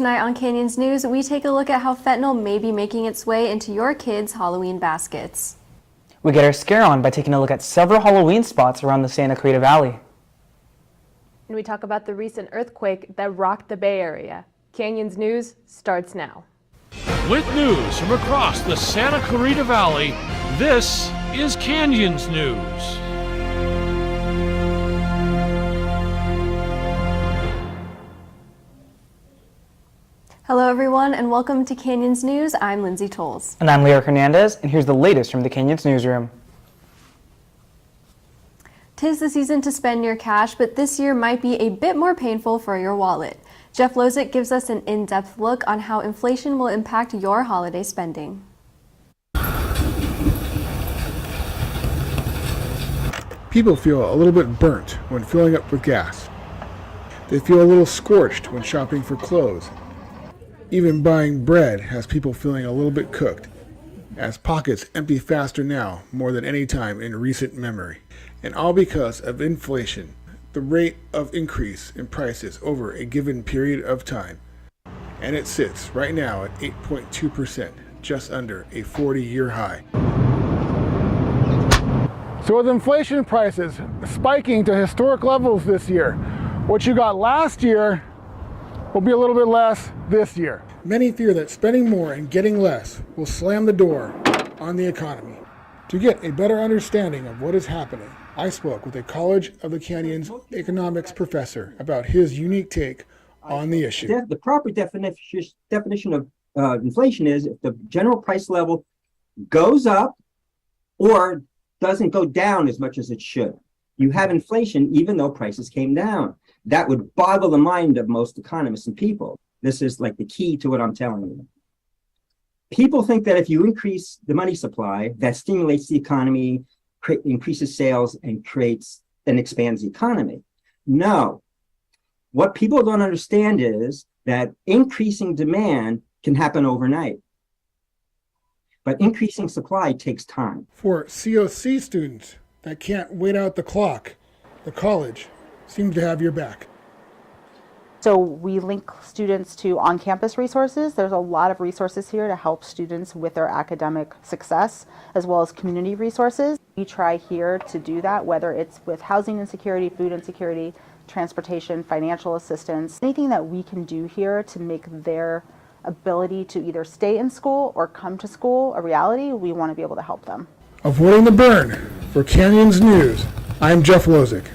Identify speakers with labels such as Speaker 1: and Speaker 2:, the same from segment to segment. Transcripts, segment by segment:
Speaker 1: Tonight on Canyons News, we take a look at how fentanyl may be making its way into your kids' Halloween baskets.
Speaker 2: We get our scare on by taking a look at several Halloween spots around the Santa Clarita Valley.
Speaker 3: And we talk about the recent earthquake that rocked the Bay Area. Canyons News starts now.
Speaker 4: With news from across the Santa Clarita Valley, this is Canyons News.
Speaker 1: Hello everyone and welcome to Canyons News. I'm Lindsay Tolles.
Speaker 2: And I'm Leo Hernandez, and here's the latest from the Canyons newsroom.
Speaker 1: 'Tis the season to spend your cash, but this year might be a bit more painful for your wallet. Jeff Lozick gives us an in-depth look on how inflation will impact your holiday spending.
Speaker 5: People feel a little bit burnt when filling up with gas. They feel a little scorched when shopping for clothes. Even buying bread has people feeling a little bit cooked, as pockets empty faster now more than any time in recent memory. And all because of inflation, the rate of increase in prices over a given period of time. And it sits right now at 8.2%, just under a 40-year high. So with inflation prices spiking to historic levels this year, what you got last year will be a little bit less this year. Many fear that spending more and getting less will slam the door on the economy. To get a better understanding of what is happening, I spoke with a College of the Canyons economics professor about his unique take on the issue.
Speaker 6: The proper definition of inflation is if the general price level goes up or doesn't go down as much as it should. You have inflation even though prices came down. That would boggle the mind of most economists and people. This is like the key to what I'm telling you. People think that if you increase the money supply, that stimulates the economy, increases sales, and expands the economy. No. What people don't understand is that increasing demand can happen overnight. But increasing supply takes time.
Speaker 5: For COC students that can't wait out the clock, the college seems to have your back.
Speaker 7: So we link students to on-campus resources. There's a lot of resources here to help students with their academic success, as well as community resources. We try here to do that, whether it's with housing insecurity, food insecurity, transportation, financial assistance, anything that we can do here to make their ability to either stay in school or come to school a reality, we want to be able to help them.
Speaker 5: Avoiding the burn. For Canyons News, I'm Jeff Lozick.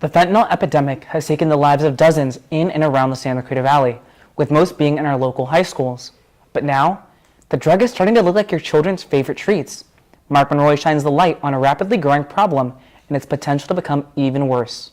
Speaker 2: The fentanyl epidemic has taken the lives of dozens in and around the Santa Clarita Valley, with most being in our local high schools. But now, the drug is starting to look like your children's favorite treats. Mark Monroy shines the light on a rapidly growing problem and its potential to become even worse.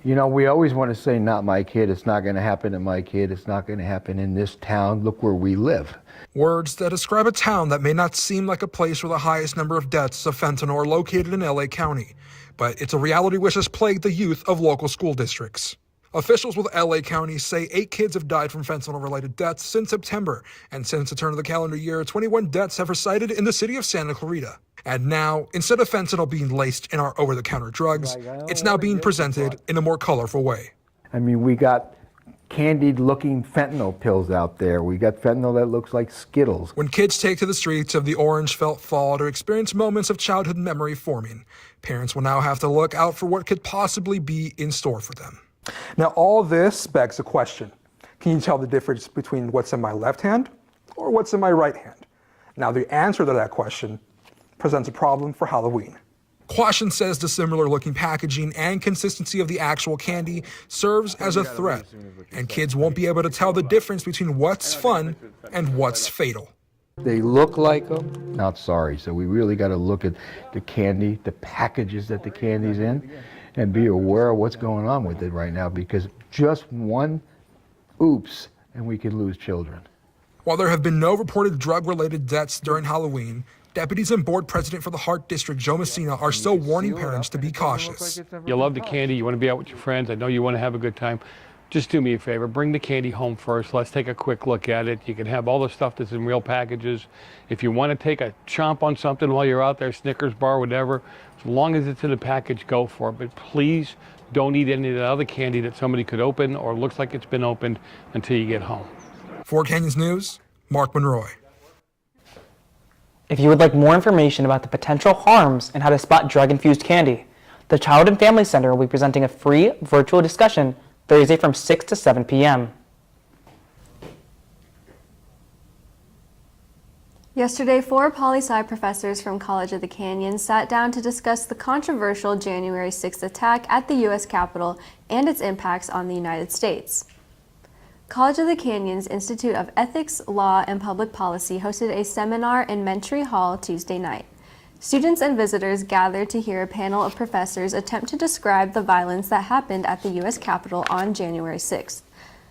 Speaker 8: You know, we always want to say, not my kid, it's not going to happen to my kid, it's not going to happen in this town, look where we live.
Speaker 9: Words that describe a town that may not seem like a place where the highest number of deaths of fentanyl are located in LA County, but it's a reality which has plagued the youth of local school districts. Officials with LA County say 8 kids have died from fentanyl-related deaths since September, and since the turn of the calendar year, 21 deaths have resided in the city of Santa Clarita. And now, instead of fentanyl being laced in our over-the-counter drugs, it's now being presented in a more colorful way.
Speaker 8: I mean, we got candied-looking fentanyl pills out there. We got fentanyl that looks like Skittles.
Speaker 9: When kids take to the streets of the orange-felt fall to experience moments of childhood memory forming, parents will now have to look out for what could possibly be in store for them.
Speaker 10: Now, all this begs a question. Can you tell the difference between what's in my left hand or what's in my right hand? Now, the answer to that question presents a problem for Halloween.
Speaker 9: Quashin says the similar-looking packaging and consistency of the actual candy serves as a threat, and kids won't be able to tell the difference between what's fun and what's fatal.
Speaker 8: They look like them, not sorry. So we really got to look at the candy, the packages that the candy's in, and be aware of what's going on with it right now, because just one oops and we could lose children.
Speaker 9: While there have been no reported drug-related deaths during Halloween, deputies and board president for the Hart District, Joe Messina, are still warning parents to be cautious.
Speaker 4: You love the candy, you want to be out with your friends, I know you want to have a good time. just do me a favor, bring the candy home first. Let's take a quick look at it. You can have all the stuff that's in real packages. If you want to take a chomp on something while you're out there, Snickers bar, whatever, as long as it's in a package, go for it. But please don't eat any of the other candy that somebody could open or looks like it's been opened until you get home.
Speaker 9: For Canyons News, Mark Monroy.
Speaker 2: If you would like more information about the potential harms and how to spot drug-infused candy, the Child and Family Center will be presenting a free virtual discussion Thursday from 6 to 7 p.m.
Speaker 1: Yesterday, 4 poli-sci professors from College of the Canyons sat down to discuss the controversial January 6th attack at the U.S. Capitol and its impacts on the United States. College of the Canyons Institute of Ethics, Law, and Public Policy hosted a seminar in Mentry Hall Tuesday night. Students and visitors gathered to hear a panel of professors attempt to describe the violence that happened at the U.S. Capitol on January 6th.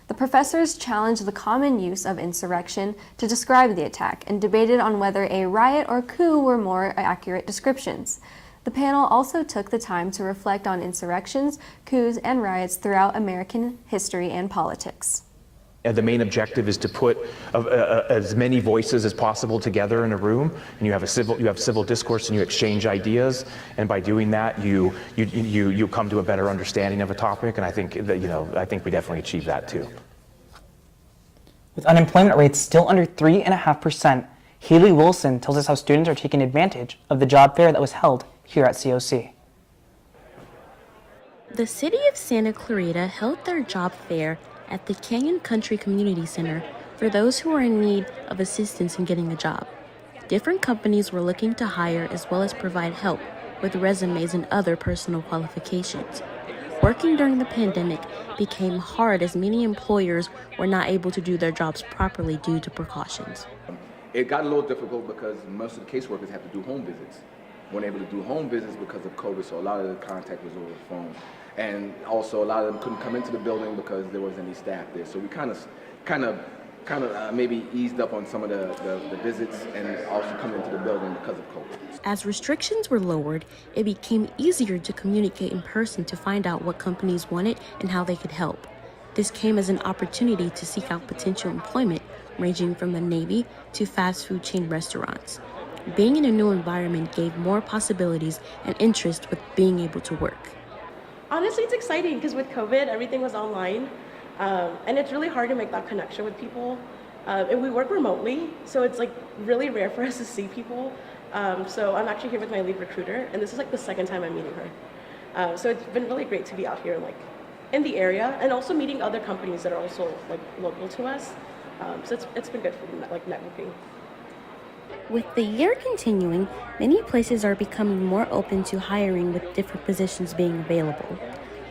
Speaker 1: The professors challenged the common use of insurrection to describe the attack and debated on whether a riot or coup were more accurate descriptions. The panel also took the time to reflect on insurrections, coups, and riots throughout American history and politics.
Speaker 11: The main objective is to put as many voices as possible together in a room, and you have civil discourse and you exchange ideas, and by doing that you come to a better understanding of a topic, and I think that I think we definitely achieve that too.
Speaker 2: With unemployment rates still under 3.5%, Haley Wilson tells us how students are taking advantage of the job fair that was held here at COC.
Speaker 12: The city of Santa Clarita held their job fair at the Canyon Country Community Center for those who are in need of assistance in getting a job. Different companies were looking to hire as well as provide help with resumes and other personal qualifications. Working during the pandemic became hard as many employers were not able to do their jobs properly due to precautions.
Speaker 13: It got a little difficult because most of the caseworkers have to do home visits. Weren't able to do home visits because of COVID, so a lot of the contact was over the phone. And also a lot of them couldn't come into the building because there wasn't any staff there. So we kind of maybe eased up on some of the visits and also coming into the building because of COVID.
Speaker 12: As restrictions were lowered, it became easier to communicate in person to find out what companies wanted and how they could help. This came as an opportunity to seek out potential employment, ranging from the Navy to fast food chain restaurants. Being in a new environment gave more possibilities and interest with being able to work.
Speaker 14: Honestly, it's exciting because with COVID, everything was online, and it's really hard to make that connection with people. And we work remotely, so it's like really rare for us to see people. So I'm actually here with my lead recruiter, and this is like the second time I'm meeting her. So it's been really great to be out here, like in the area, and also meeting other companies that are also like local to us. So it's been good for like networking.
Speaker 12: With the year continuing, many places are becoming more open to hiring with different positions being available.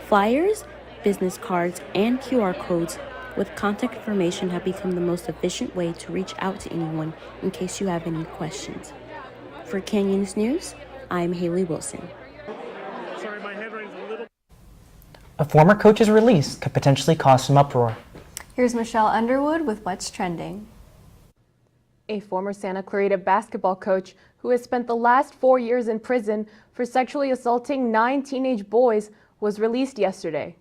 Speaker 12: Flyers, business cards, and QR codes with contact information have become the most efficient way to reach out to anyone in case you have any questions. For Canyons News, I'm Haley Wilson.
Speaker 2: A former coach's release could potentially cause some uproar.
Speaker 1: Here's Michelle Underwood with What's Trending.
Speaker 3: A former Santa Clarita basketball coach who has spent the last 4 years in prison for sexually assaulting 9 teenage boys was released yesterday.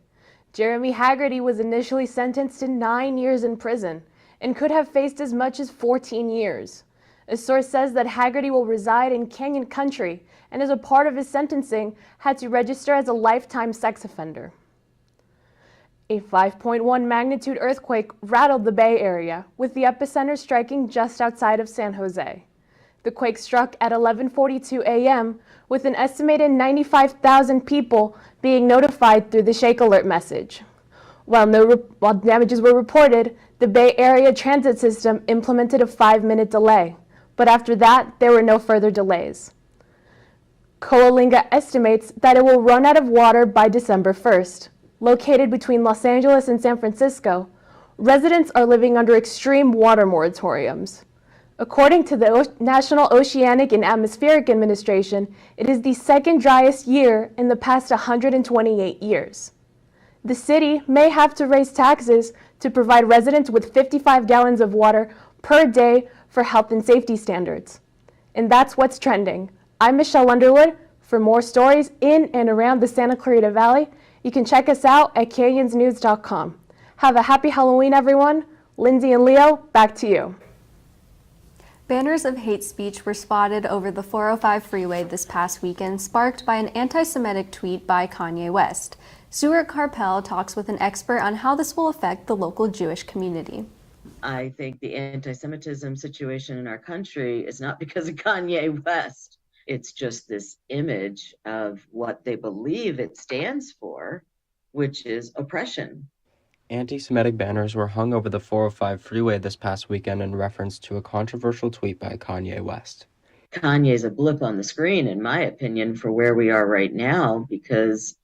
Speaker 3: Jeremy Haggerty was initially sentenced to 9 years in prison and could have faced as much as 14 years. A source says that Haggerty will reside in Canyon Country and as a part of his sentencing had to register as a lifetime sex offender. A 5.1 magnitude earthquake rattled the Bay Area, with the epicenter striking just outside of San Jose. The quake struck at 11:42 a.m., with an estimated 95,000 people being notified through the Shake Alert message. While damages were reported, the Bay Area transit system implemented a 5-minute delay, but after that, there were no further delays. Coalinga estimates that it will run out of water by December 1st. Located between Los Angeles and San Francisco, residents are living under extreme water moratoriums. According to the National Oceanic and Atmospheric Administration, it is the second driest year in the past 128 years. The city may have to raise taxes to provide residents with 55 gallons of water per day for health and safety standards. And that's what's trending. I'm Michelle Underwood. For more stories in and around the Santa Clarita Valley, you can check us out at canyonsnews.com. Have a happy Halloween, everyone. Lindsay and Leo, back to you.
Speaker 1: Banners of hate speech were spotted over the 405 freeway this past weekend, sparked by an anti-Semitic tweet by Kanye West. Stuart Carpel talks with an expert on how this will affect the local Jewish community.
Speaker 15: I think the anti-Semitism situation in our country is not because of Kanye West. It's just this image of what they believe it stands for, which is oppression.
Speaker 16: Anti-Semitic banners were hung over the 405 freeway this past weekend in reference to a controversial tweet by Kanye West.
Speaker 15: Kanye's a blip on the screen, in my opinion, for where we are right now, because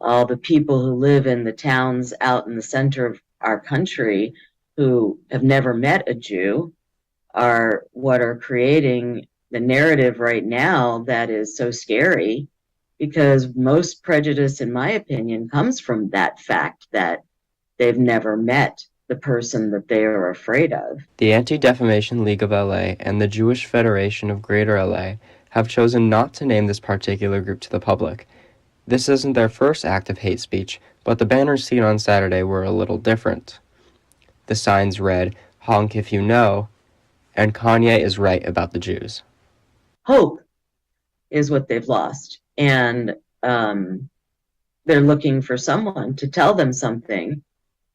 Speaker 15: all the people who live in the towns out in the center of our country who have never met a Jew are what are creating the narrative right now that is so scary, because most prejudice, in my opinion, comes from that fact that they've never met the person that they are afraid of.
Speaker 16: The Anti-Defamation League of LA and the Jewish Federation of Greater LA have chosen not to name this particular group to the public. This isn't their first act of hate speech, but the banners seen on Saturday were a little different. The signs read, "Honk if you know," and "Kanye is right about the Jews."
Speaker 15: Hope is what they've lost, and they're looking for someone to tell them something.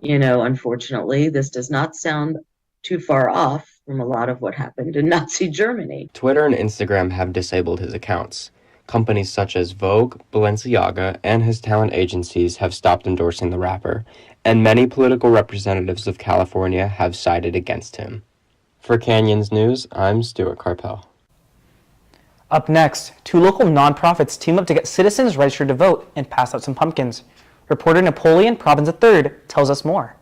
Speaker 15: You know, unfortunately, this does not sound too far off from a lot of what happened in Nazi Germany.
Speaker 16: Twitter and Instagram have disabled his accounts. Companies such as Vogue, Balenciaga, and his talent agencies have stopped endorsing the rapper, and many political representatives of California have sided against him. For Canyons News, I'm Stuart Carpel.
Speaker 2: Up next, two local nonprofits team up to get citizens registered to vote and pass out some pumpkins. Reporter Napoleon Probbins III tells us more.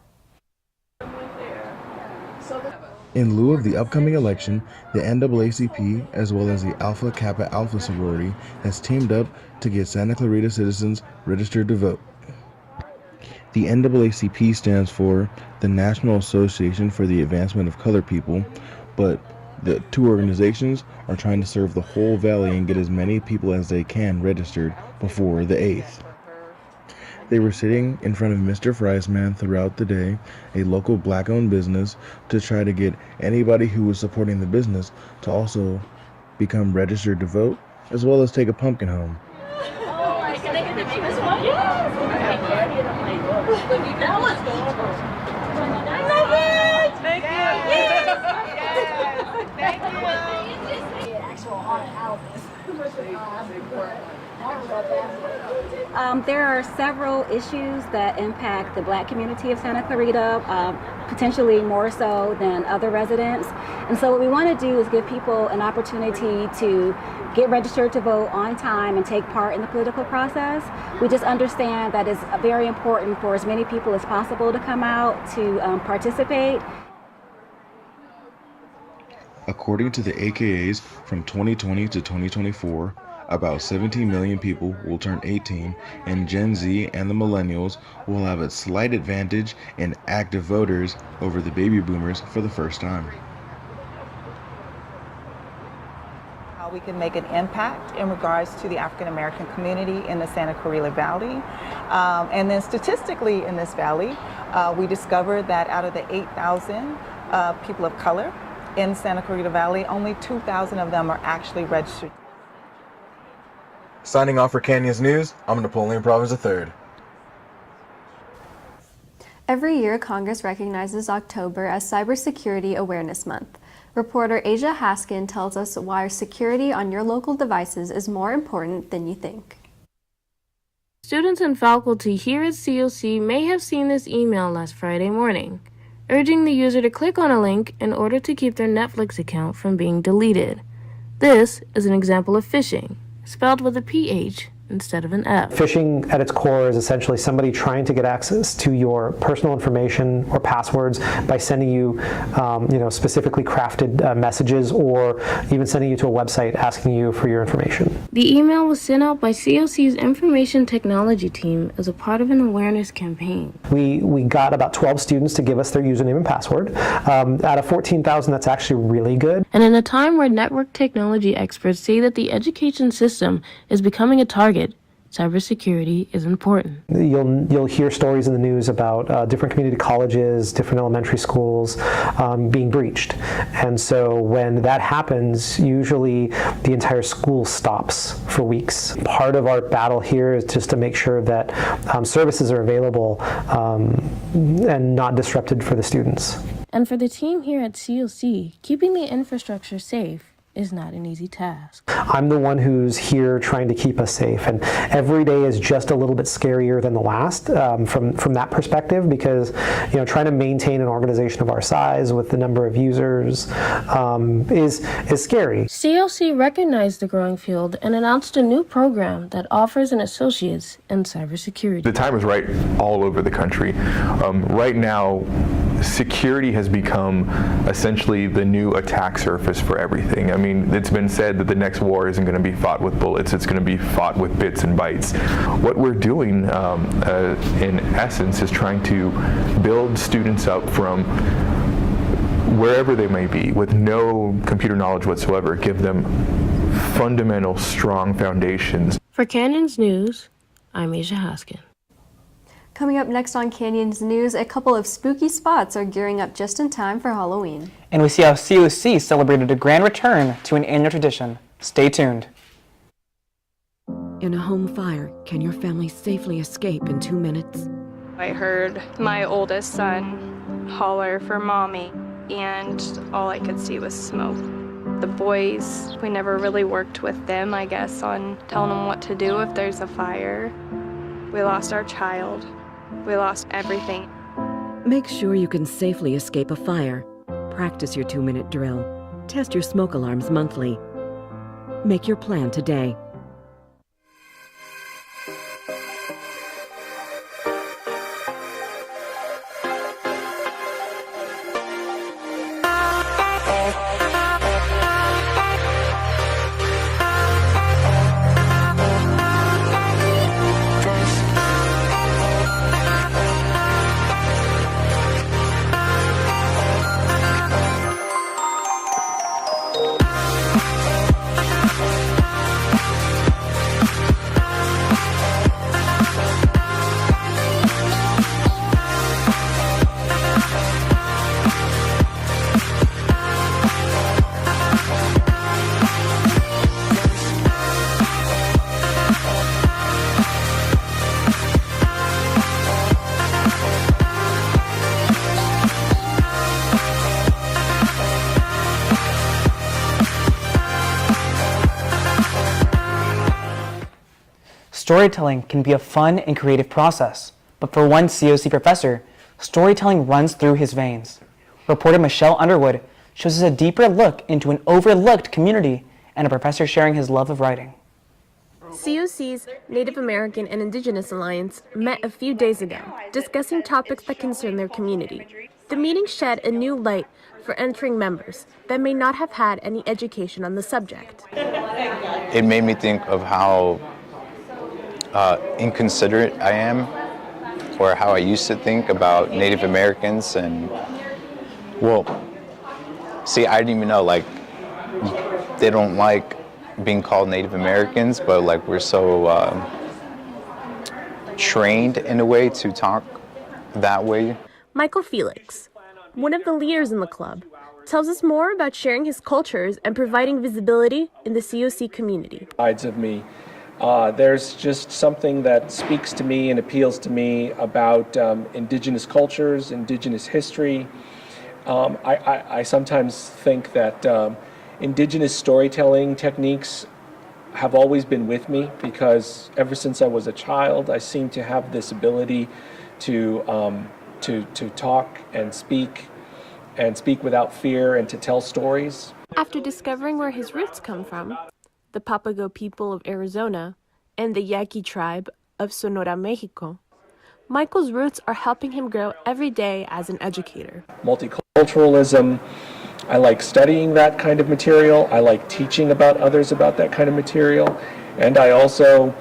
Speaker 17: In lieu of the upcoming election, the NAACP, as well as the Alpha Kappa Alpha sorority, has teamed up to get Santa Clarita citizens registered to vote. The NAACP stands for the National Association for the Advancement of Colored People, but the two organizations are trying to serve the whole valley and get as many people as they can registered before the 8th. They were sitting in front of Mr. Fry's Man throughout the day, a local black-owned business, to try to get anybody who was supporting the business to also become registered to vote, as well as take a pumpkin home.
Speaker 14: Oh, can I get the biggest one? Yes! That was adorable. I love it! Thank you! Yes! Thank you! The actual haunted houses.
Speaker 18: There are several issues that impact the Black community of Santa Clarita, potentially more so than other residents. And so what we want to do is give people an opportunity to get registered to vote on time and take part in the political process. We just understand that it's very important for as many people as possible to come out to participate.
Speaker 17: According to the AKAs, from 2020 to 2024, about 17 million people will turn 18, and Gen Z and the millennials will have a slight advantage in active voters over the baby boomers for the first time.
Speaker 19: How we can make an impact in regards to the African American community in the Santa Clarita Valley. And then statistically in this valley, we discovered that out of the 8,000 people of color in Santa Clarita Valley, only 2,000 of them are actually registered.
Speaker 17: Signing off for Canyons News, I'm Napoleon Probbins III.
Speaker 1: Every year, Congress recognizes October as Cybersecurity Awareness Month. Reporter Asia Haskin tells us why security on your local devices is more important than you think.
Speaker 20: Students and faculty here at COC may have seen this email last Friday morning, urging the user to click on a link in order to keep their Netflix account from being deleted. This is an example of phishing, spelled with a PH instead of an F.
Speaker 21: Phishing at its core is essentially somebody trying to get access to your personal information or passwords by sending you, specifically crafted messages, or even sending you to a website asking you for your information.
Speaker 20: The email was sent out by COC's information technology team as a part of an awareness campaign.
Speaker 21: We got about 12 students to give us their username and password. Out of 14,000, that's actually really good.
Speaker 20: And in a time where network technology experts say that the education system is becoming a target, cybersecurity is important.
Speaker 21: You'll hear stories in the news about different community colleges, different elementary schools being breached. And so when that happens, usually the entire school stops for weeks. Part of our battle here is just to make sure that services are available and not disrupted for the students.
Speaker 20: And for the team here at COC, keeping the infrastructure safe is not an easy task.
Speaker 21: I'm the one who's here trying to keep us safe, and every day is just a little bit scarier than the last from that perspective, because trying to maintain an organization of our size with the number of users is scary.
Speaker 20: COC recognized the growing field and announced a new program that offers an associate's in cybersecurity.
Speaker 6: The time is right all over the country. Right now, security has become essentially the new attack surface for everything. I mean, it's been said that the next war isn't going to be fought with bullets, it's going to be fought with bits and bytes. What we're doing, in essence, is trying to build students up from wherever they may be with no computer knowledge whatsoever, give them fundamental, strong foundations.
Speaker 20: For Canyons News, I'm Asia Haskin.
Speaker 1: Coming up next on Canyons News, a couple of spooky spots are gearing up just in time for Halloween.
Speaker 2: And we see how COC celebrated a grand return to an annual tradition. Stay tuned.
Speaker 22: In a home fire, can your family safely escape in 2 minutes?
Speaker 23: I heard my oldest son holler for mommy, and all I could see was smoke. The boys, we never really worked with them, I guess, on telling them what to do if there's a fire. We lost our child. We lost everything.
Speaker 22: Make sure you can safely escape a fire. Practice your 2-minute drill. Test your smoke alarms monthly. Make your plan today.
Speaker 2: Storytelling can be a fun and creative process, but for one COC professor, storytelling runs through his veins. Reporter Michelle Underwood shows us a deeper look into an overlooked community and a professor sharing his love of writing.
Speaker 3: COC's Native American and Indigenous Alliance met a few days ago, discussing topics that concern their community. The meeting shed a new light for entering members that may not have had any education on the subject.
Speaker 24: It made me think of how inconsiderate I am, or how I used to think about Native Americans. And well, see, I didn't even know, like, they don't like being called Native Americans, but like we're so trained in a way to talk that way.
Speaker 3: Michael Felix, one of the leaders in the club, tells us more about sharing his cultures and providing visibility in the COC community.
Speaker 25: Sides of me. There's just something that speaks to me and appeals to me about indigenous cultures, indigenous history. I sometimes think that indigenous storytelling techniques have always been with me, because ever since I was a child, I seem to have this ability to talk and speak without fear, and to tell stories.
Speaker 3: After discovering where his roots come from, the Papago people of Arizona, and the Yaqui tribe of Sonora, Mexico, Michael's roots are helping him grow every day as an educator.
Speaker 25: Multiculturalism, I like studying that kind of material. I like teaching about others about that kind of material. And I also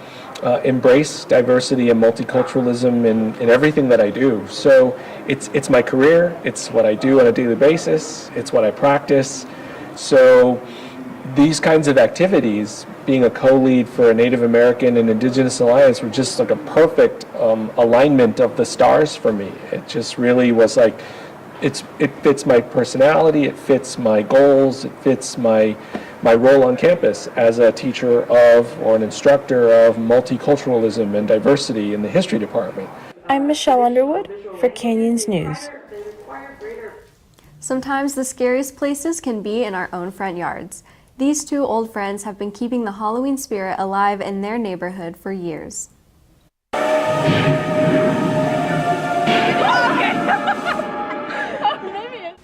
Speaker 25: embrace diversity and multiculturalism in everything that I do. So it's my career, it's what I do on a daily basis, it's what I practice. So these kinds of activities being a co-lead for a Native American and Indigenous Alliance were just like a perfect alignment of the stars for me. It just really was like, it fits my personality, it fits my goals, it fits my role on campus as a teacher of, or an instructor of, multiculturalism and diversity in the history department.
Speaker 4: I'm Michelle Underwood for Canyons News.
Speaker 1: Sometimes the scariest places can be in our own front yards. These two old friends have been keeping the Halloween spirit alive in their neighborhood for years.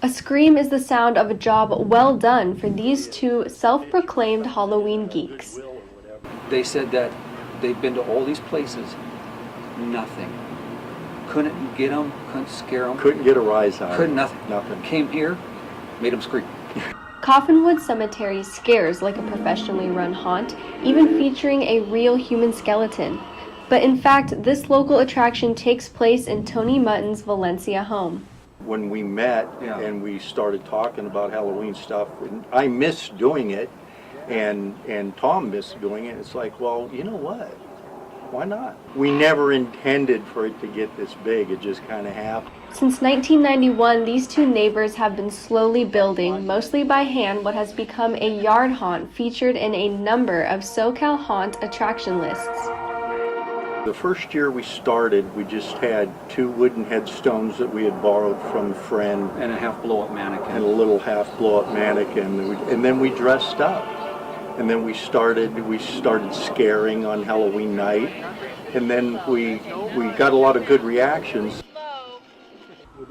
Speaker 1: A scream is the sound of a job well done for these two self-proclaimed Halloween geeks.
Speaker 5: They said that they've been to all these places, nothing. Couldn't get them, couldn't scare them.
Speaker 7: Couldn't get a rise out of
Speaker 5: Couldn't
Speaker 7: them.
Speaker 5: nothing. Came here, made them scream.
Speaker 1: Coffinwood Cemetery scares like a professionally run haunt, even featuring a real human skeleton. But in fact, this local attraction takes place in Tony Mutton's Valencia home.
Speaker 7: When we met and we started talking about Halloween stuff, and I missed doing it, and Tom missed doing it, it's like, well, you know what? Why not? We never intended for it to get this big. It just kind of happened.
Speaker 1: Since 1991, these two neighbors have been slowly building, mostly by hand, what has become a yard haunt featured in a number of SoCal Haunt attraction lists.
Speaker 7: The first year we started, we just had 2 wooden headstones that we had borrowed from a friend.
Speaker 5: And a half blow-up mannequin.
Speaker 7: And a little half blow-up mannequin. And then we dressed up. And then we started scaring on Halloween night. And then we got a lot of good reactions.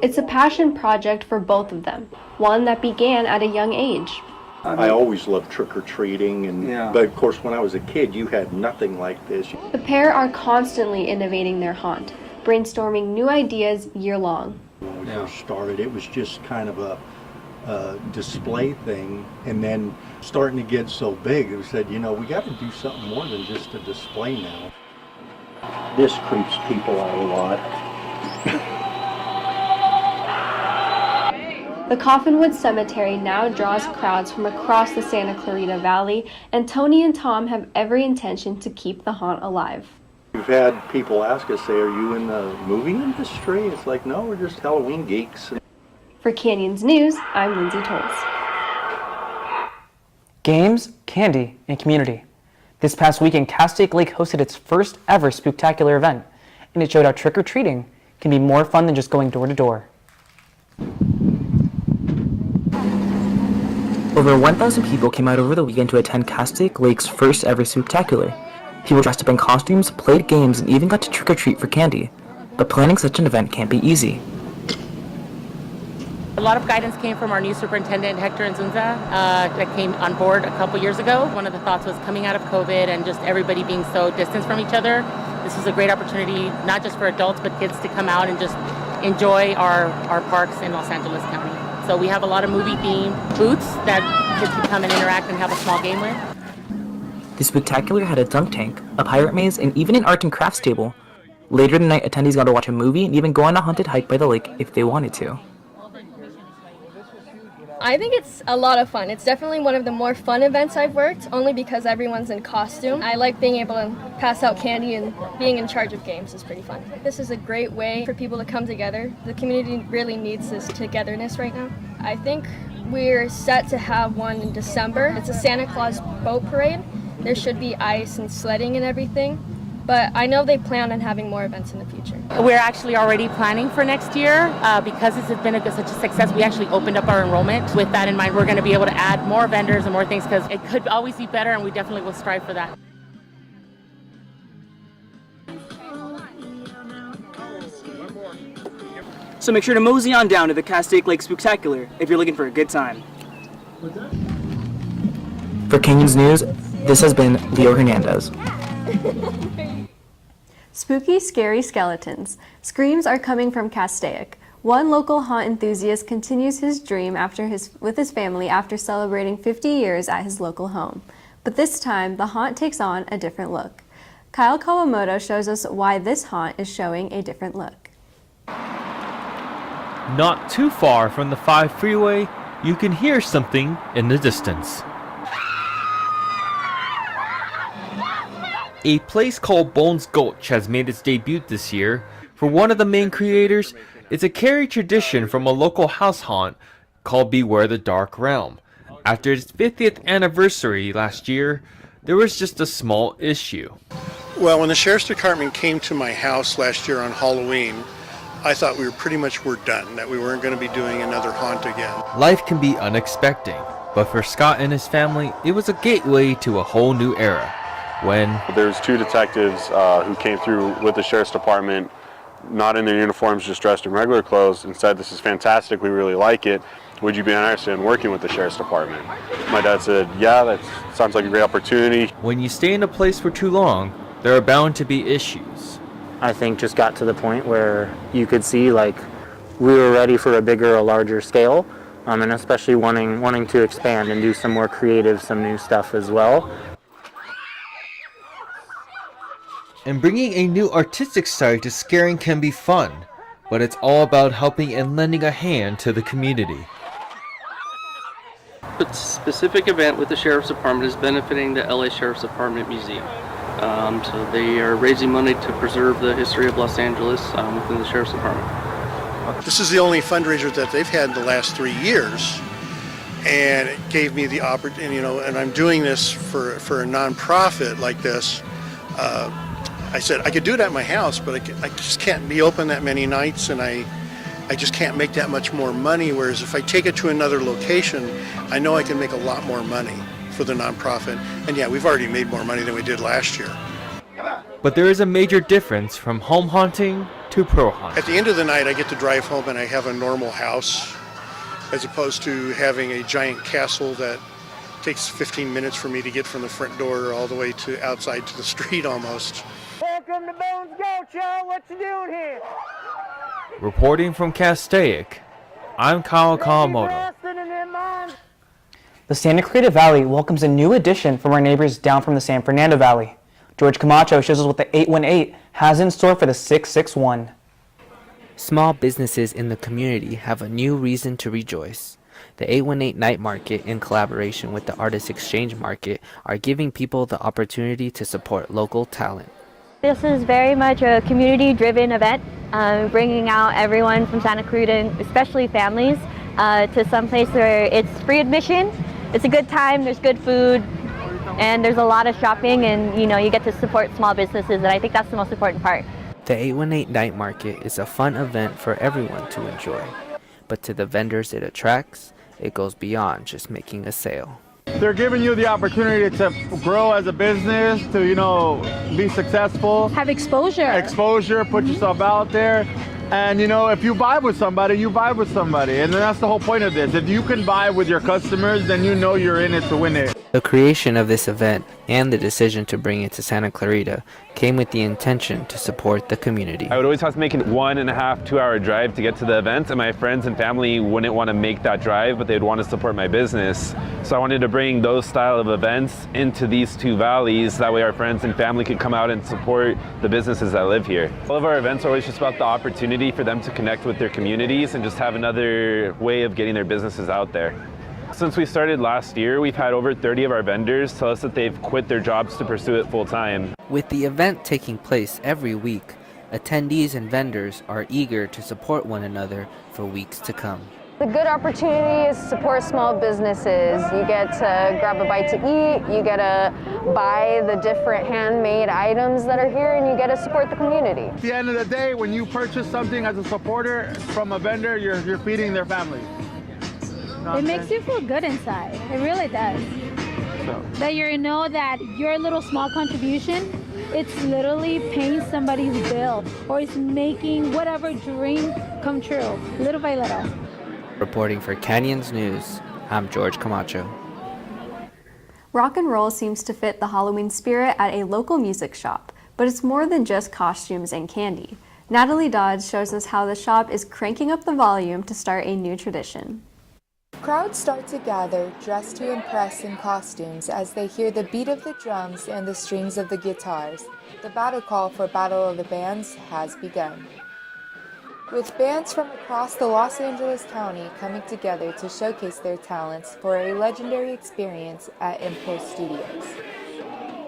Speaker 1: It's a passion project for both of them, one that began at a young age.
Speaker 7: I always loved trick-or-treating, but of course when I was a kid you had nothing like this.
Speaker 1: The pair are constantly innovating their haunt, brainstorming new ideas year-long.
Speaker 7: When we first started, it was just kind of a display thing, and then starting to get so big, we said, you know, we got to do something more than just a display now. This creeps people out a lot.
Speaker 1: The Coffinwood Cemetery now draws crowds from across the Santa Clarita Valley, and Tony and Tom have every intention to keep the haunt alive.
Speaker 7: We've had people ask us, say, are you in the movie industry? It's like, no, we're just Halloween geeks.
Speaker 1: For Canyons News, I'm Lindsay Tolles.
Speaker 2: Games, candy, and community. This past weekend, Castaic Lake hosted its first ever spooktacular event, and it showed how trick-or-treating can be more fun than just going door to door. Over 1,000 people came out over the weekend to attend Castaic Lake's first ever spooktacular. People dressed up in costumes, played games, and even got to trick-or-treat for candy. But planning such an event can't be easy.
Speaker 8: A lot of guidance came from our new superintendent, Hector Nzunza, that came on board a couple years ago. One of the thoughts was coming out of COVID and just everybody being so distanced from each other. This was a great opportunity, not just for adults, but kids to come out and just enjoy our parks in Los Angeles County. So we have a lot of movie-themed booths that kids can come and interact and have a small game with.
Speaker 2: The spectacular had a dunk tank, a pirate maze, and even an art and crafts table. Later in the night, attendees got to watch a movie and even go on a haunted hike by the lake if they wanted to.
Speaker 10: I think it's a lot of fun. It's definitely one of the more fun events I've worked, only because everyone's in costume. I like being able to pass out candy, and being in charge of games is pretty fun. This is a great way for people to come together. The community really needs this togetherness right now. I think we're set to have one in December. It's a Santa Claus boat parade. There should be ice and sledding and everything. But I know they plan on having more events in the future.
Speaker 8: We're actually already planning for next year. Because this has been such a success, we actually opened up our enrollment. With that in mind, we're going to be able to add more vendors and more things because it could always be better, and we definitely will strive for that.
Speaker 26: So make sure to mosey on down to the Castaic Lake Spooktacular if you're looking for a good time.
Speaker 2: For Canyons News, this has been Leo Hernandez.
Speaker 1: Spooky, scary skeletons. Screams are coming from Castaic. One local haunt enthusiast continues his dream with his family after celebrating 50 years at his local home. But this time, the haunt takes on a different look. Kyle Kawamoto shows us why this haunt is showing a different look.
Speaker 27: Not too far from the 5 freeway, you can hear something in the distance. A place called Bones Gulch has made its debut this year. For one of the main creators, it's a carried tradition from a local house haunt called Beware the Dark Realm. After its 50th anniversary last year, there was just a small issue.
Speaker 9: Well, when the Sheriff's Department came to my house last year on Halloween, I thought we were done, that we weren't going to be doing another haunt again.
Speaker 27: Life can be unexpected, but for Scott and his family, it was a gateway to a whole new era. When
Speaker 11: there's two detectives who came through with the Sheriff's Department, not in their uniforms, just dressed in regular clothes, and said, "This is fantastic, we really like it. Would you be interested in working with the Sheriff's Department?" My dad said, "Yeah, that sounds like a great opportunity."
Speaker 27: When you stay in a place for too long, there are bound to be issues.
Speaker 12: I think just got to the point where you could see like we were ready for a bigger, a larger scale, and especially wanting to expand and do some more creative, some new stuff as well.
Speaker 27: And bringing a new artistic side to scaring can be fun, but it's all about helping and lending a hand to the community.
Speaker 13: The specific event with the Sheriff's Department is benefiting the LA Sheriff's Department Museum. So they are raising money to preserve the history of Los Angeles within the Sheriff's Department.
Speaker 9: This is the only fundraiser that they've had in the last 3 years, and it gave me the opportunity, and I'm doing this for a nonprofit like this. I said I could do it at my house, but I just can't be open that many nights, and I just can't make that much more money, whereas if I take it to another location, I know I can make a lot more money for the nonprofit. And yeah, we've already made more money than we did last year.
Speaker 27: But there is a major difference from home haunting to pro hunting.
Speaker 9: At the end of the night, I get to drive home and I have a normal house, as opposed to having a giant castle that takes 15 minutes for me to get from the front door all the way to outside to the street almost.
Speaker 14: Welcome to Bones Gulch, y'all. What you doing here?
Speaker 27: Reporting from Castaic, I'm Kyle Kawamoto.
Speaker 2: The Santa Clarita Valley welcomes a new addition from our neighbors down from the San Fernando Valley. George Camacho shows us what the 818 has in store for the 661.
Speaker 15: Small businesses in the community have a new reason to rejoice. The 818 Night Market, in collaboration with the Artist Exchange Market, are giving people the opportunity to support local talent.
Speaker 16: This is very much a community-driven event, bringing out everyone from Santa Clarita, especially families, to some place where it's free admission. It's a good time, there's good food, and there's a lot of shopping, and you get to support small businesses, and I think that's the most important part.
Speaker 15: The 818 Night Market is a fun event for everyone to enjoy, but to the vendors it attracts, it goes beyond just making a sale.
Speaker 28: They're giving you the opportunity to grow as a business, to, be successful.
Speaker 29: Have exposure.
Speaker 28: Exposure, put yourself out there. And, if you vibe with somebody, you vibe with somebody. And then that's the whole point of this. If you can vibe with your customers, then you're in it to win it.
Speaker 15: The creation of this event and the decision to bring it to Santa Clarita came with the intention to support the community.
Speaker 30: I would always have to make a 1.5 to 2 hour drive to get to the event, and my friends and family wouldn't want to make that drive, but they'd want to support my business. So I wanted to bring those style of events into these two valleys. That way our friends and family could come out and support the businesses that live here. All of our events are always just about the opportunity for them to connect with their communities and just have another way of getting their businesses out there. Since we started last year, we've had over 30 of our vendors tell us that they've quit their jobs to pursue it full time.
Speaker 15: With the event taking place every week, attendees and vendors are eager to support one another for weeks to come.
Speaker 31: The good opportunity is to support small businesses. You get to grab a bite to eat, you get to buy the different handmade items that are here, and you get to support the community.
Speaker 28: At the end of the day, when you purchase something as a supporter from a vendor, you're feeding their family.
Speaker 29: It makes you feel good inside. It really does. That you know that your little small contribution, it's literally paying somebody's bill, or it's making whatever dream come true, little by little.
Speaker 15: Reporting for Canyons News, I'm George Camacho.
Speaker 1: Rock and roll seems to fit the Halloween spirit at a local music shop, but it's more than just costumes and candy. Natalie Dodge shows us how the shop is cranking up the volume to start a new tradition.
Speaker 32: Crowds start to gather, dressed to impress in costumes as they hear the beat of the drums and the strings of the guitars. The battle call for Battle of the Bands has begun. With bands from across the Los Angeles County coming together to showcase their talents for a legendary experience at Impulse Studios.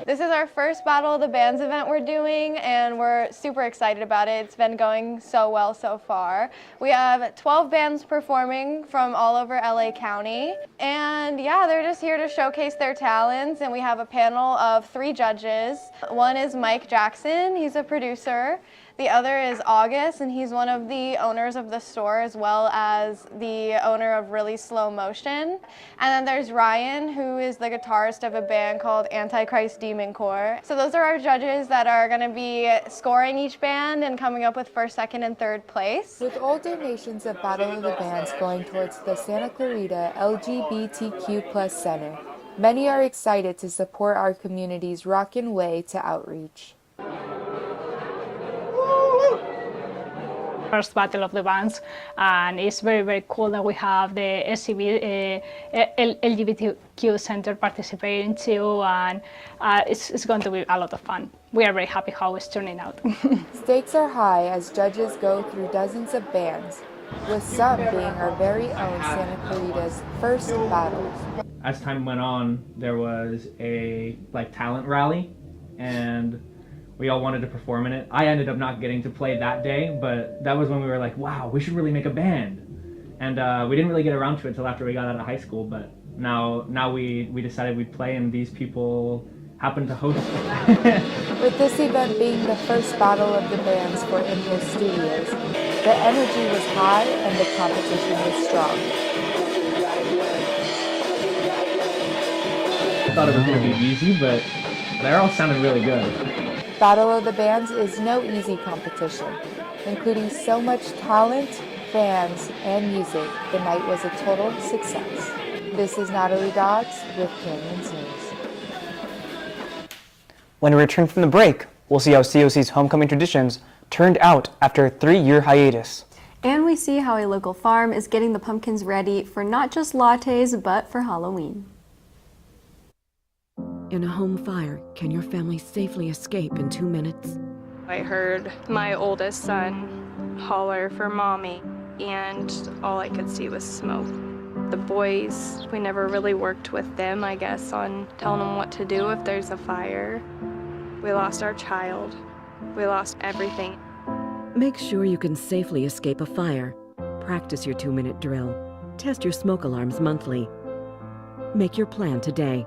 Speaker 3: This is our first Battle of the Bands event we're doing, and we're super excited about it. It's been going so well so far. We have 12 bands performing from all over LA County, and yeah, they're just here to showcase their talents, and we have a panel of 3 judges. One is Mike Jackson, he's a producer. The other is August, and he's one of the owners of the store as well as the owner of Really Slow Motion. And then there's Ryan, who is the guitarist of a band called Antichrist Demon Corps. So those are our judges that are going to be scoring each band and coming up with first, second, and third place.
Speaker 32: With all donations of Battle of the Bands going towards the Santa Clarita LGBTQ+ Center, many are excited to support our community's rockin' way to outreach.
Speaker 4: First Battle of the Bands, and it's very cool that we have the SCB LGBTQ Center participating too, and it's going to be a lot of fun. We are very happy how it's turning out.
Speaker 32: Stakes are high as judges go through dozens of bands, with some being our very own Santa Clarita's first battles.
Speaker 6: As time went on, there was a talent rally, and we all wanted to perform in it. I ended up not getting to play that day, but that was when we were like, wow, we should really make a band. And we didn't really get around to it until after we got out of high school, but now we decided we'd play, and these people happened to host it.
Speaker 32: With this event being the first Battle of the Bands for Impulse Studios, the energy was high and the competition was strong.
Speaker 6: I thought it was going to be easy, but they all sounded really good.
Speaker 32: Battle of the Bands is no easy competition. Including so much talent, fans, and music, the night was a total success. This is Natalie Dodds with Canyons News.
Speaker 2: When we return from the break, we'll see how COC's homecoming traditions turned out after a 3-year hiatus.
Speaker 1: And we see how a local farm is getting the pumpkins ready for not just lattes, but for Halloween.
Speaker 17: In a home fire, can your family safely escape in 2 minutes?
Speaker 18: I heard my oldest son holler for mommy, and all I could see was smoke. The boys, we never really worked with them, I guess, on telling them what to do if there's a fire. We lost our child. We lost everything.
Speaker 17: Make sure you can safely escape a fire. Practice your 2-minute drill. Test your smoke alarms monthly. Make your plan today.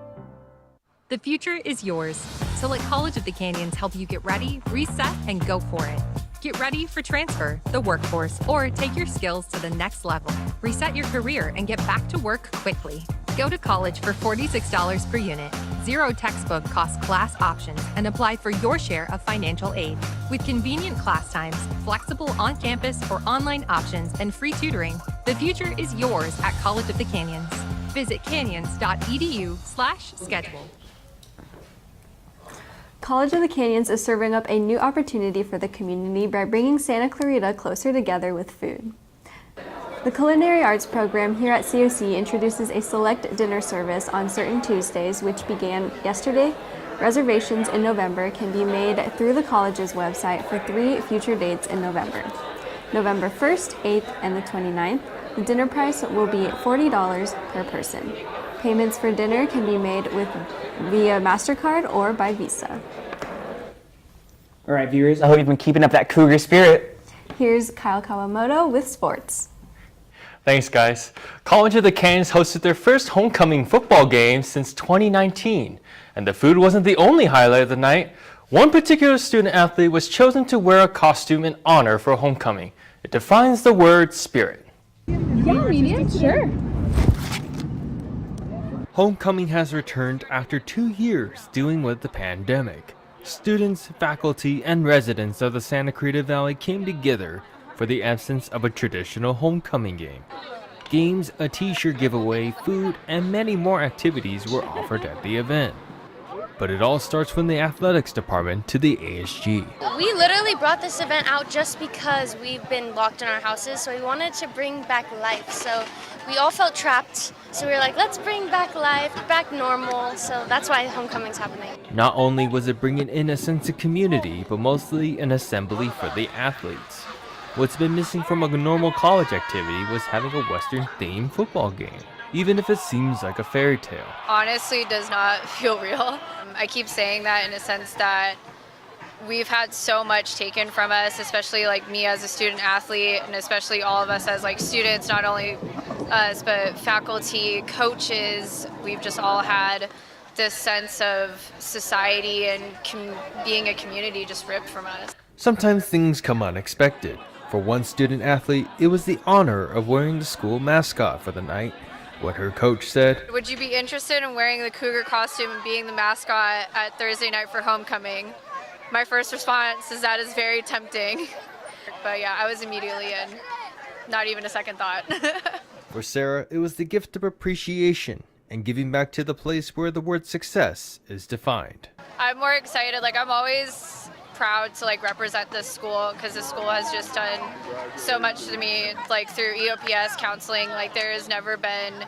Speaker 19: The future is yours, so let College of the Canyons help you get ready, reset, and go for it. Get ready for transfer, the workforce, or take your skills to the next level. Reset your career and get back to work quickly. Go to college for $46 per unit, 0 textbook cost class options, and apply for your share of financial aid. With convenient class times, flexible on-campus or online options, and free tutoring, the future is yours at College of the Canyons. Visit canyons.edu/schedule.
Speaker 1: College of the Canyons is serving up a new opportunity for the community by bringing Santa Clarita closer together with food. The Culinary Arts program here at COC introduces a select dinner service on certain Tuesdays, which began yesterday. Reservations in November can be made through the college's website for 3 future dates in November. November 1st, 8th, and the 29th. The dinner price will be $40 per person. Payments for dinner can be made via MasterCard or by Visa.
Speaker 2: All right, viewers, I hope you've been keeping up that Cougar spirit.
Speaker 1: Here's Kyle Kawamoto with sports.
Speaker 27: Thanks, guys. College of the Canyons hosted their first homecoming football game since 2019. And the food wasn't the only highlight of the night. One particular student athlete was chosen to wear a costume in honor for homecoming. It defines the word spirit.
Speaker 29: Yeah, medium, sure.
Speaker 27: Homecoming has returned after 2 years dealing with the pandemic. Students, faculty, and residents of the Santa Clarita Valley came together for the absence of a traditional homecoming game. Games, a t-shirt giveaway, food, and many more activities were offered at the event. But it all starts from the athletics department to the ASG.
Speaker 20: We literally brought this event out just because we've been locked in our houses, so we wanted to bring back life. So we all felt trapped, so we were like, let's bring back life, back normal, so that's why homecoming's happening.
Speaker 27: Not only was it bringing in a sense of community, but mostly an assembly for the athletes. What's been missing from a normal college activity was having a Western-themed football game. even if it seems like a fairy tale.
Speaker 5: Honestly, does not feel real. I keep saying that in a sense that we've had so much taken from us, especially like me as a student athlete, and especially all of us as like students, not only us, but faculty, coaches. We've just all had this sense of society and being a community just ripped from us.
Speaker 27: Sometimes things come unexpected. For one student athlete, it was the honor of wearing the school mascot for the night. What her coach said,
Speaker 5: Would you be interested in wearing the Cougar costume and being the mascot at Thursday night for homecoming? My first response is that is very tempting. But yeah, I was immediately in. Not even a second thought.
Speaker 27: For Sarah, it was the gift of appreciation and giving back to the place where the word success is defined.
Speaker 5: I'm more excited. Like, I'm always proud to like represent this school because the school has just done so much to me, like through EOPS counseling. Like, there has never been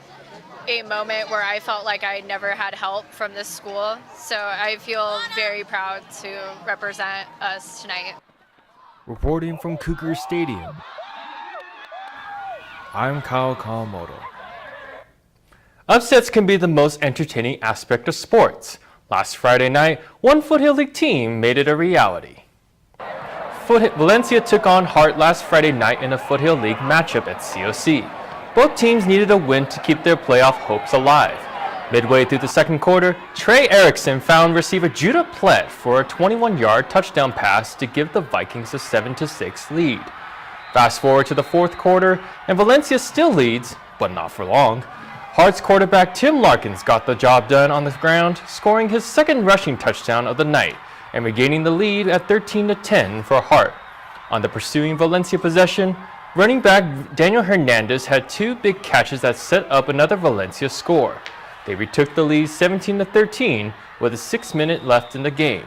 Speaker 5: a moment where I felt like I never had help from this school. So I feel very proud to represent us tonight.
Speaker 27: Reporting from Cougar Stadium, I'm Kyle Kawamoto. Upsets can be the most entertaining aspect of sports. Last Friday night, one Foothill League team made it a reality. Valencia took on Hart last Friday night in a Foothill League matchup at COC. Both teams needed a win to keep their playoff hopes alive. Midway through the second quarter, Trey Erickson found receiver Judah Plett for a 21-yard touchdown pass to give the Vikings a 7-6 lead. Fast forward to the fourth quarter, and Valencia still leads, but not for long. Hart's quarterback Tim Larkins got the job done on the ground, scoring his second rushing touchdown of the night and regaining the lead at 13-10 for Hart. On the pursuing Valencia possession, running back Daniel Hernandez had two big catches that set up another Valencia score. They retook the lead 17-13 with a 6-minute left in the game.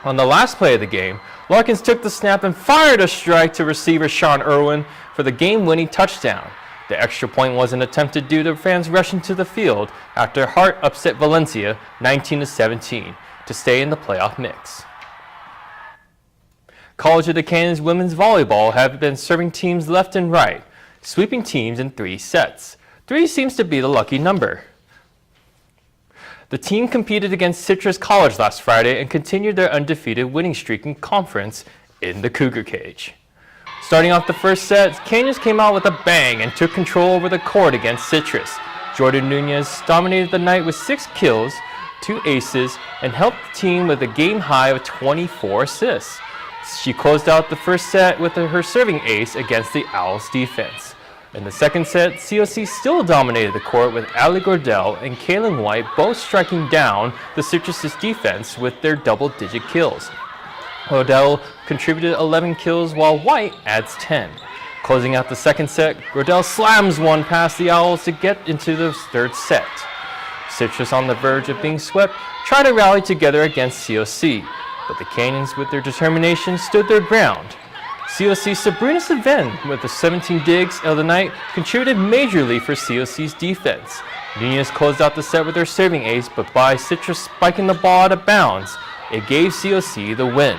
Speaker 27: On the last play of the game, Larkins took the snap and fired a strike to receiver Sean Irwin for the game-winning touchdown. The extra point wasn't attempted due to fans rushing to the field after Hart upset Valencia 19-17 to stay in the playoff mix. College of the Canyons women's volleyball have been serving teams left and right, sweeping teams in 3 sets. 3 seems to be the lucky number. The team competed against Citrus College last Friday and continued their undefeated winning streak in conference in the Cougar Cage. Starting off the first set, Canyons came out with a bang and took control over the court against Citrus. Jordan Nunez dominated the night with 6 kills, 2 aces, and helped the team with a game high of 24 assists. She closed out the first set with her serving ace against the Owls defense. In the second set, COC still dominated the court with Ali Gordell and Kaylin White both striking down the Citrus's defense with their double-digit kills. Gordell contributed 11 kills while White adds 10. Closing out the second set, Gordell slams one past the Owls to get into the third set. Citrus, on the verge of being swept, tried to rally together against COC, but the Canyons, with their determination, stood their ground. COC's Sabrina Seven, with the 17 digs of the night, contributed majorly for COC's defense. Nunez closed out the set with her serving ace, but by Citrus spiking the ball out of bounds, it gave COC the win.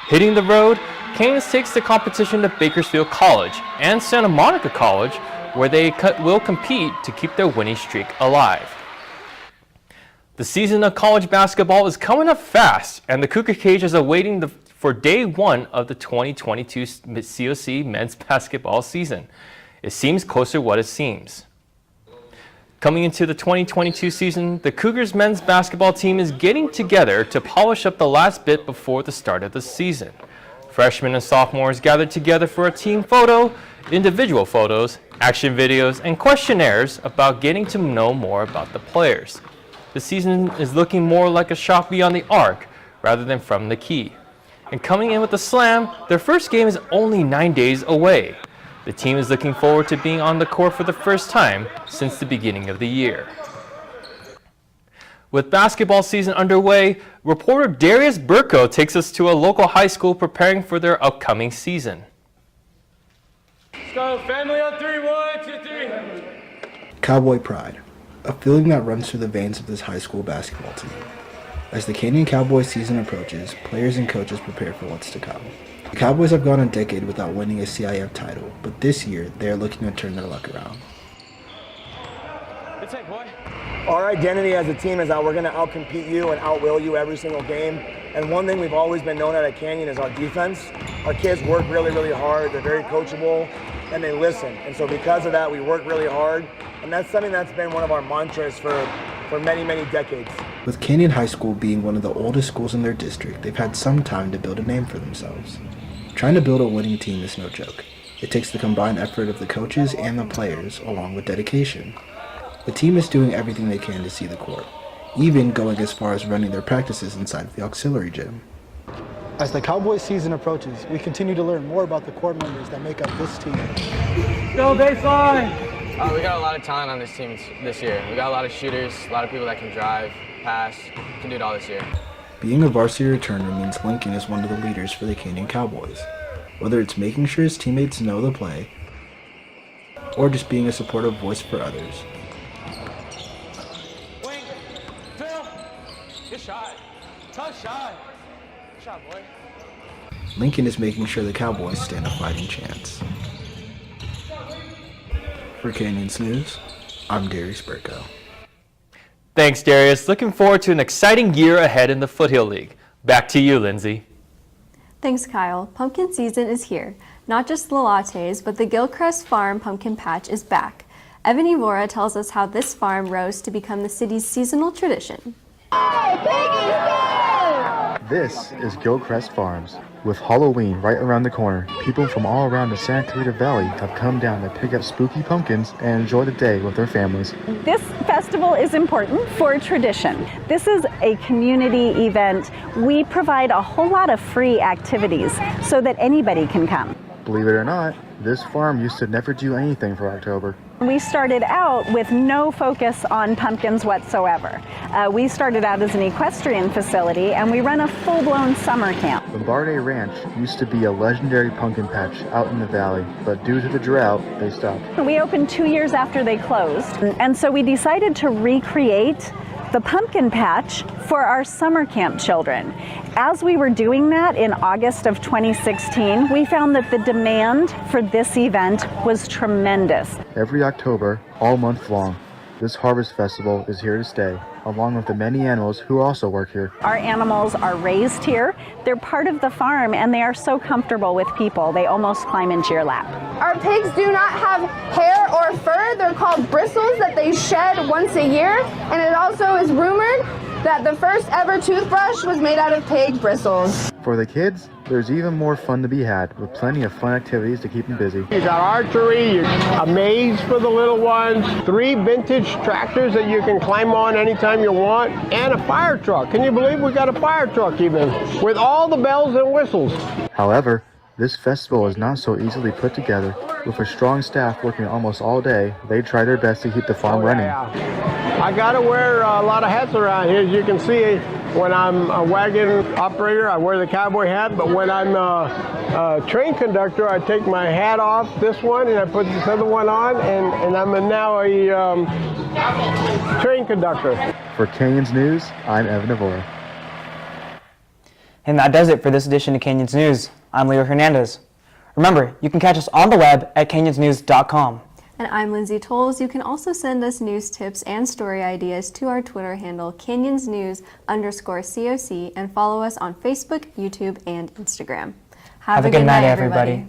Speaker 27: Hitting the road, Canyons takes the competition to Bakersfield College and Santa Monica College, where they will compete to keep their winning streak alive. The season of college basketball is coming up fast, and the Cougar Cage is awaiting for day 1 of the 2022 COC men's basketball season. It seems closer what it seems. Coming into the 2022 season, the Cougars men's basketball team is getting together to polish up the last bit before the start of the season. Freshmen and sophomores gathered together for a team photo, individual photos, action videos, and questionnaires about getting to know more about the players. The season is looking more like a shot beyond the arc rather than from the key. And coming in with a slam, their first game is only 9 days away. The team is looking forward to being on the court for the first time since the beginning of the year. With basketball season underway, reporter Darius Burko takes us to a local high school preparing for their upcoming season.
Speaker 14: Let's go, family on 3, 1, 2, 3.
Speaker 7: Cowboy pride, a feeling that runs through the veins of this high school basketball team. As the Canyon Cowboys season approaches, players and coaches prepare for what's to come. The Cowboys have gone a decade without winning a CIF title, but this year they are looking to turn their luck around.
Speaker 14: Good take, boy.
Speaker 8: Our identity as a team is that we're going to outcompete you and outwill you every single game. And one thing we've always been known at Canyon is our defense. Our kids work really, really hard. They're very coachable, and they listen. And so because of that, we work really hard. And that's something that's been one of our mantras for many, many decades.
Speaker 7: With Canyon High School being one of the oldest schools in their district, they've had some time to build a name for themselves. Trying to build a winning team is no joke. It takes the combined effort of the coaches and the players, along with dedication. The team is doing everything they can to see the court, even going as far as running their practices inside the auxiliary gym.
Speaker 9: As the Cowboys season approaches, we continue to learn more about the core members that make up this team.
Speaker 14: Go baseline!
Speaker 10: We got a lot of talent on this team this year. We got a lot of shooters, a lot of people that can drive, pass, can do it all this year.
Speaker 7: Being a varsity returner means Lincoln is one of the leaders for the Canyon Cowboys. Whether it's making sure his teammates know the play, or just being a supportive voice for others.
Speaker 14: Wing, Phil, good shot. Tough shot. Good shot, boy.
Speaker 7: Lincoln is making sure the Cowboys stand a fighting chance. For Canyons News, I'm Darius Burko.
Speaker 27: Thanks, Darius. Looking forward to an exciting year ahead in the Foothill League. Back to you, Lindsay.
Speaker 1: Thanks, Kyle. Pumpkin season is here. Not just the lattes, but the Gilchrist Farm Pumpkin Patch is back. Evan Evora tells us how this farm rose to become the city's seasonal tradition.
Speaker 11: This is Gilchrist Farms. With Halloween right around the corner, people from all around the Santa Clarita Valley have come down to pick up spooky pumpkins and enjoy the day with their families.
Speaker 12: This festival is important for tradition. This is a community event. We provide a whole lot of free activities so that anybody can come.
Speaker 11: Believe it or not, this farm used to never do anything for October.
Speaker 12: We started out with no focus on pumpkins whatsoever. We started out as an equestrian facility, and we run a full-blown summer camp.
Speaker 11: Lombardi Ranch used to be a legendary pumpkin patch out in the valley, but due to the drought, they stopped.
Speaker 12: We opened 2 years after they closed, and so we decided to recreate the pumpkin patch for our summer camp children. As we were doing that in August of 2016, we found that the demand for this event was tremendous.
Speaker 11: Every October, all month long, this harvest festival is here to stay, along with the many animals who also work here.
Speaker 12: Our animals are raised here. They're part of the farm, and they are so comfortable with people, they almost climb into your lap.
Speaker 3: Our pigs do not have hair or fur. They're called bristles that they shed once a year. And it also is rumored that the first ever toothbrush was made out of pig bristles.
Speaker 11: For the kids, there's even more fun to be had, with plenty of fun activities to keep them busy.
Speaker 13: You got archery, a maze for the little ones, 3 vintage tractors that you can climb on anytime you want, and a fire truck. Can you believe we got a fire truck even, with all the bells and whistles?
Speaker 11: However, this festival is not so easily put together. With a strong staff working almost all day, they try their best to keep the farm running.
Speaker 13: I gotta wear a lot of hats around here. As you can see, when I'm a wagon operator, I wear the cowboy hat, but when I'm a train conductor, I take my hat off, this one, and I put this other one on, and I'm now a train conductor.
Speaker 11: For Canyons News, I'm Evan Evora.
Speaker 2: And that does it for this edition of Canyons News. I'm Leo Hernandez. Remember, you can catch us on the web at canyonsnews.com.
Speaker 1: And I'm Lindsay Tolles. You can also send us news tips and story ideas to our Twitter handle, CanyonsNews_COC, and follow us on Facebook, YouTube, and Instagram. Have a good night, everybody.